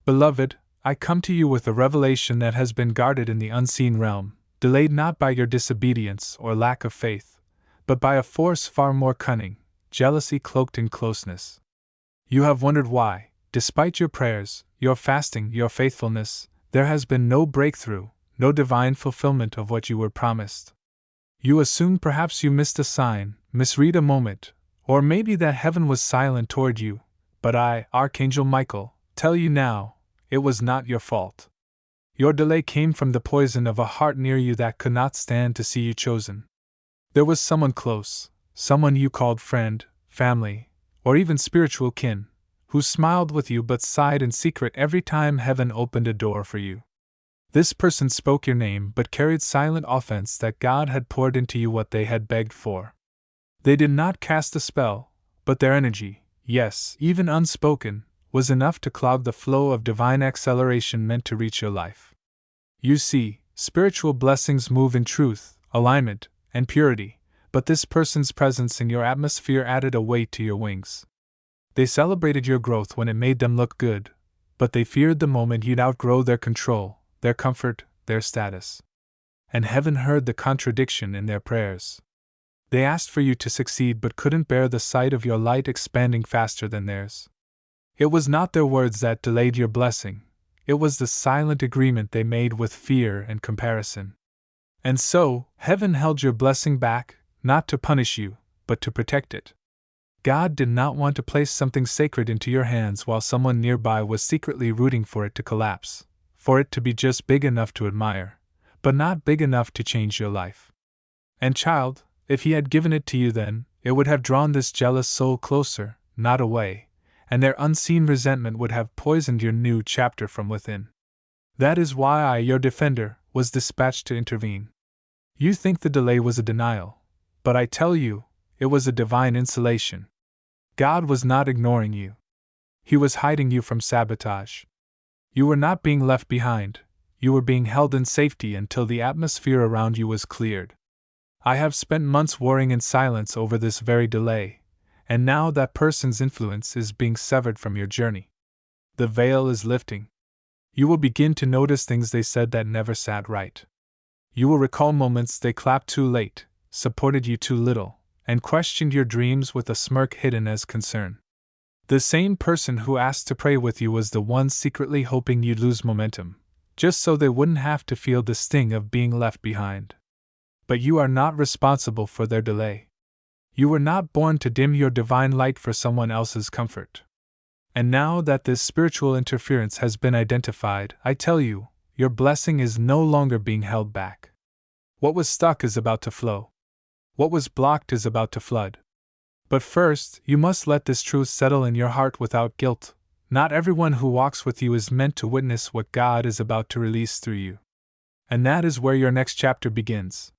Beloved, I come to you with a revelation that has been guarded in the unseen realm, delayed not by your disobedience or lack of faith, but by a force far more cunning, jealousy cloaked in closeness. You have wondered why, despite your prayers, your fasting, your faithfulness, there has been no breakthrough, no divine fulfillment of what you were promised. You assumed perhaps you missed a sign, misread a moment, or maybe that heaven was silent toward you, but I, Archangel Michael, tell you now, it was not your fault. Your delay came from the poison of a heart near you that could not stand to see you chosen. There was someone close, someone you called friend, family, or even spiritual kin, who smiled with you but sighed in secret every time heaven opened a door for you. This person spoke your name but carried silent offense that God had poured into you what they had begged for. They did not cast a spell, but their energy, yes, even unspoken, was enough to clog the flow of divine acceleration meant to reach your life. You see, spiritual blessings move in truth, alignment, and purity, but this person's presence in your atmosphere added a weight to your wings. They celebrated your growth when it made them look good, but they feared the moment you'd outgrow their control, their comfort, their status. And heaven heard the contradiction in their prayers. They asked for you to succeed but couldn't bear the sight of your light expanding faster than theirs. It was not their words that delayed your blessing, it was the silent agreement they made with fear and comparison. And so, heaven held your blessing back, not to punish you, but to protect it. God did not want to place something sacred into your hands while someone nearby was secretly rooting for it to collapse, for it to be just big enough to admire, but not big enough to change your life. And child, if He had given it to you then, it would have drawn this jealous soul closer, not away, and their unseen resentment would have poisoned your new chapter from within. That is why I, your defender, was dispatched to intervene. You think the delay was a denial, but I tell you, it was a divine insulation. God was not ignoring you. He was hiding you from sabotage. You were not being left behind, you were being held in safety until the atmosphere around you was cleared. I have spent months worrying in silence over this very delay, and now that person's influence is being severed from your journey. The veil is lifting. You will begin to notice things they said that never sat right. You will recall moments they clapped too late, supported you too little, and questioned your dreams with a smirk hidden as concern. The same person who asked to pray with you was the one secretly hoping you'd lose momentum, just so they wouldn't have to feel the sting of being left behind. But you are not responsible for their delay. You were not born to dim your divine light for someone else's comfort. And now that this spiritual interference has been identified, I tell you, your blessing is no longer being held back. What was stuck is about to flow. What was blocked is about to flood. But first, you must let this truth settle in your heart without guilt. Not everyone who walks with you is meant to witness what God is about to release through you. And that is where your next chapter begins.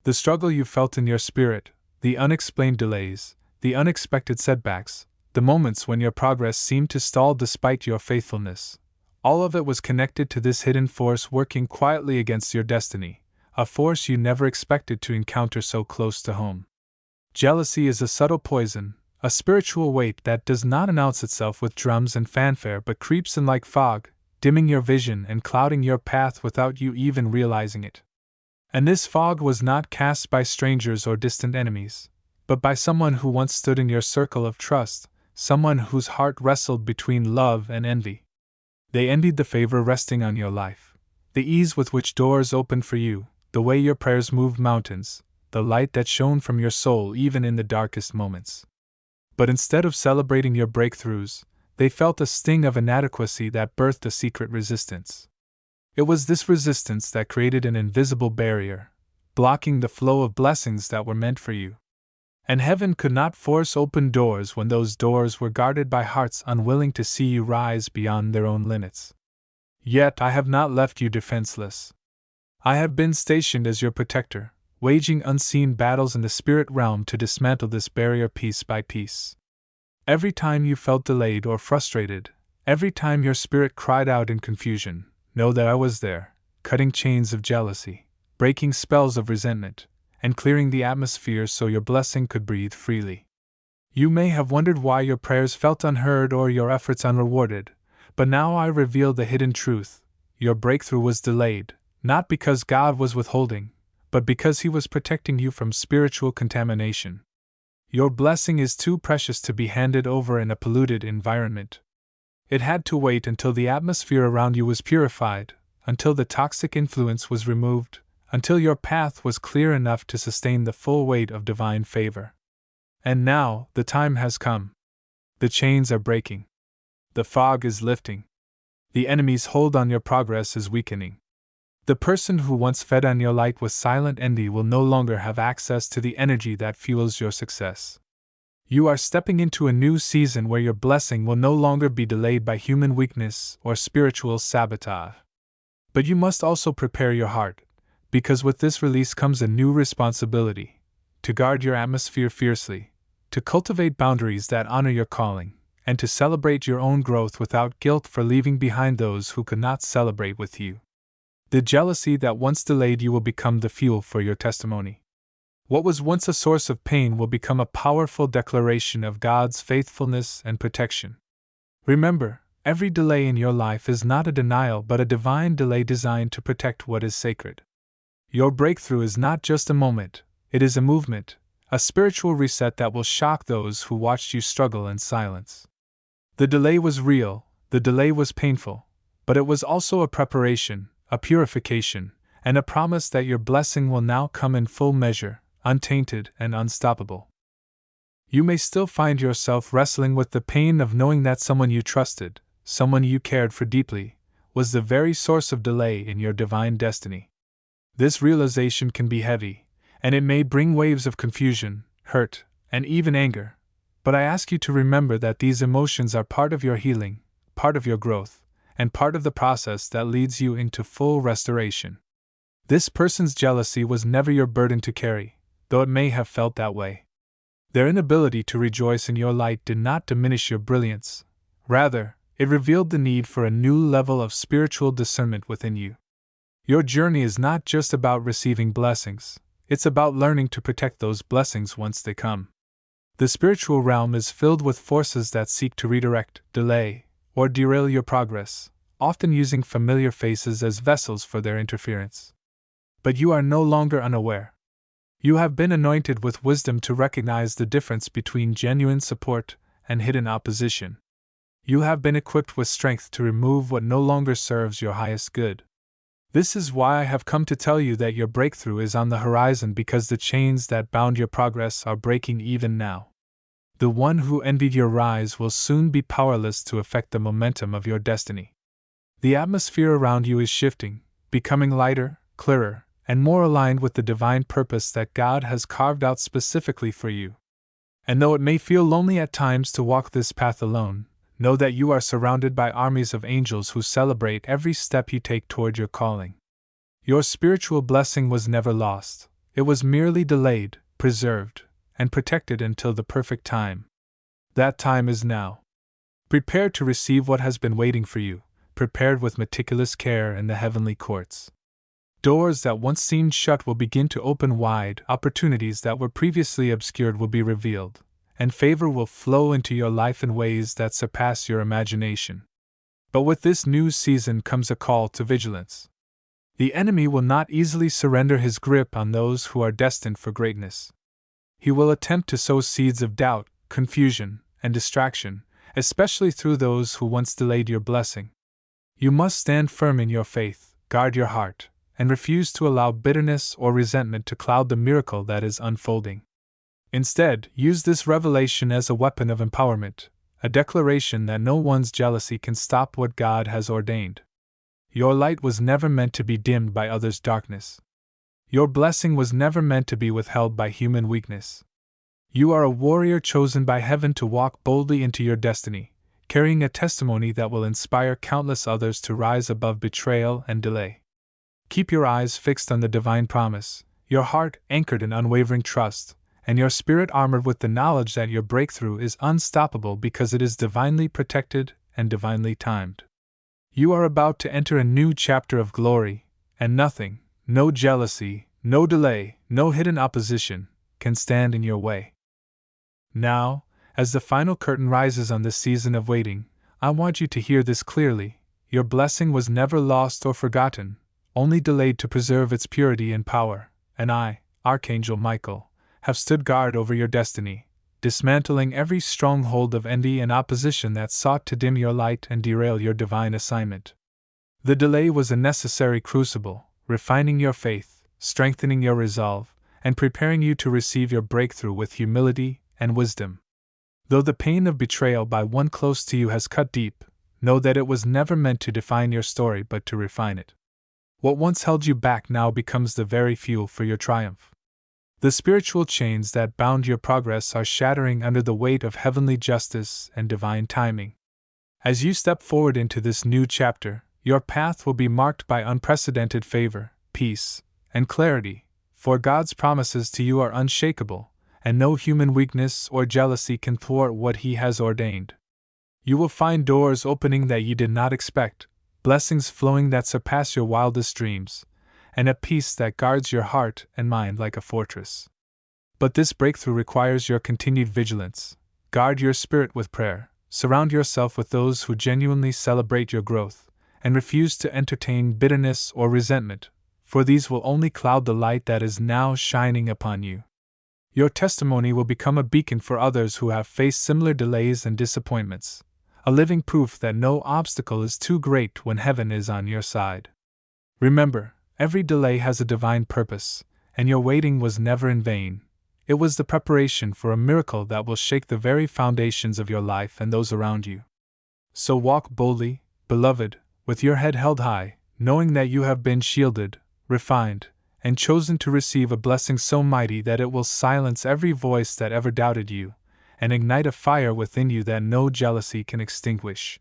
The struggle you felt in your spirit, the unexplained delays, the unexpected setbacks, the moments when your progress seemed to stall despite your faithfulness, all of it was connected to this hidden force working quietly against your destiny, a force you never expected to encounter so close to home. Jealousy is a subtle poison, a spiritual weight that does not announce itself with drums and fanfare but creeps in like fog, dimming your vision and clouding your path without you even realizing it. And this fog was not cast by strangers or distant enemies, but by someone who once stood in your circle of trust, someone whose heart wrestled between love and envy. They envied the favor resting on your life, the ease with which doors opened for you, the way your prayers moved mountains, the light that shone from your soul even in the darkest moments. But instead of celebrating your breakthroughs, they felt a sting of inadequacy that birthed a secret resistance. It was this resistance that created an invisible barrier, blocking the flow of blessings that were meant for you. And heaven could not force open doors when those doors were guarded by hearts unwilling to see you rise beyond their own limits. Yet I have not left you defenseless. I have been stationed as your protector, waging unseen battles in the spirit realm to dismantle this barrier piece by piece. Every time you felt delayed or frustrated, every time your spirit cried out in confusion, know that I was there, cutting chains of jealousy, breaking spells of resentment, and clearing the atmosphere so your blessing could breathe freely. You may have wondered why your prayers felt unheard or your efforts unrewarded, But now I reveal the hidden truth. Your breakthrough was delayed, not because God was withholding, but because He was protecting you from spiritual contamination. Your blessing is too precious to be handed over in a polluted environment. It had to wait until the atmosphere around you was purified, until the toxic influence was removed, until your path was clear enough to sustain the full weight of divine favor. And now, the time has come. The chains are breaking. The fog is lifting. The enemy's hold on your progress is weakening. The person who once fed on your light with silent envy will no longer have access to the energy that fuels your success. You are stepping into a new season where your blessing will no longer be delayed by human weakness or spiritual sabotage. But you must also prepare your heart, because with this release comes a new responsibility: to guard your atmosphere fiercely, to cultivate boundaries that honor your calling, and to celebrate your own growth without guilt for leaving behind those who could not celebrate with you. The jealousy that once delayed you will become the fuel for your testimony. What was once a source of pain will become a powerful declaration of God's faithfulness and protection. Remember, every delay in your life is not a denial but a divine delay designed to protect what is sacred. Your breakthrough is not just a moment, it is a movement, a spiritual reset that will shock those who watched you struggle in silence. The delay was real, the delay was painful, but it was also a preparation, a purification, and a promise that your blessing will now come in full measure, untainted and unstoppable. You may still find yourself wrestling with the pain of knowing that someone you trusted, someone you cared for deeply, was the very source of delay in your divine destiny. This realization can be heavy, and it may bring waves of confusion, hurt, and even anger. But I ask you to remember that these emotions are part of your healing, part of your growth, and part of the process that leads you into full restoration. This person's jealousy was never your burden to carry, though it may have felt that way. Their inability to rejoice in your light did not diminish your brilliance. Rather, it revealed the need for a new level of spiritual discernment within you. Your journey is not just about receiving blessings, it's about learning to protect those blessings once they come. The spiritual realm is filled with forces that seek to redirect, delay, or derail your progress, often using familiar faces as vessels for their interference. But you are no longer unaware. You have been anointed with wisdom to recognize the difference between genuine support and hidden opposition. You have been equipped with strength to remove what no longer serves your highest good. This is why I have come to tell you that your breakthrough is on the horizon, because the chains that bound your progress are breaking even now. The one who envied your rise will soon be powerless to affect the momentum of your destiny. The atmosphere around you is shifting, becoming lighter, clearer, and more aligned with the divine purpose that God has carved out specifically for you. And though it may feel lonely at times to walk this path alone, know that you are surrounded by armies of angels who celebrate every step you take toward your calling. Your spiritual blessing was never lost, it was merely delayed, preserved, and protected until the perfect time. That time is now. Prepare to receive what has been waiting for you, prepared with meticulous care in the heavenly courts. Doors that once seemed shut will begin to open wide, opportunities that were previously obscured will be revealed, and favor will flow into your life in ways that surpass your imagination. But with this new season comes a call to vigilance. The enemy will not easily surrender his grip on those who are destined for greatness. He will attempt to sow seeds of doubt, confusion, and distraction, especially through those who once delayed your blessing. You must stand firm in your faith, guard your heart, and refuse to allow bitterness or resentment to cloud the miracle that is unfolding. Instead, use this revelation as a weapon of empowerment, a declaration that no one's jealousy can stop what God has ordained. Your light was never meant to be dimmed by others' darkness. Your blessing was never meant to be withheld by human weakness. You are a warrior chosen by heaven to walk boldly into your destiny, carrying a testimony that will inspire countless others to rise above betrayal and delay. Keep your eyes fixed on the divine promise, your heart anchored in unwavering trust, and your spirit armored with the knowledge that your breakthrough is unstoppable because it is divinely protected and divinely timed. You are about to enter a new chapter of glory, and nothing, no jealousy, no delay, no hidden opposition, can stand in your way. Now, as the final curtain rises on this season of waiting, I want you to hear this clearly. Your blessing was never lost or forgotten, only delayed to preserve its purity and power, and I, Archangel Michael, have stood guard over your destiny, dismantling every stronghold of envy and opposition that sought to dim your light and derail your divine assignment. The delay was a necessary crucible, refining your faith, strengthening your resolve, and preparing you to receive your breakthrough with humility and wisdom. Though the pain of betrayal by one close to you has cut deep, know that it was never meant to define your story but to refine it. What once held you back now becomes the very fuel for your triumph. The spiritual chains that bound your progress are shattering under the weight of heavenly justice and divine timing. As you step forward into this new chapter, your path will be marked by unprecedented favor, peace, and clarity, for God's promises to you are unshakable, and no human weakness or jealousy can thwart what He has ordained. You will find doors opening that you did not expect, blessings flowing that surpass your wildest dreams, and a peace that guards your heart and mind like a fortress. But this breakthrough requires your continued vigilance. Guard your spirit with prayer, surround yourself with those who genuinely celebrate your growth, and refuse to entertain bitterness or resentment, for these will only cloud the light that is now shining upon you. Your testimony will become a beacon for others who have faced similar delays and disappointments, a living proof that no obstacle is too great when heaven is on your side. Remember, every delay has a divine purpose, and your waiting was never in vain. It was the preparation for a miracle that will shake the very foundations of your life and those around you. So walk boldly, beloved, with your head held high, knowing that you have been shielded, refined, and chosen to receive a blessing so mighty that it will silence every voice that ever doubted you, and ignite a fire within you that no jealousy can extinguish.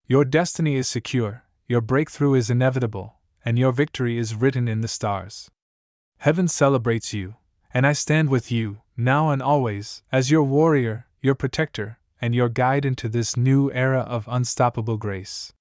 Your destiny is secure, your breakthrough is inevitable, and your victory is written in the stars. Heaven celebrates you, and I stand with you, now and always, as your warrior, your protector, and your guide into this new era of unstoppable grace.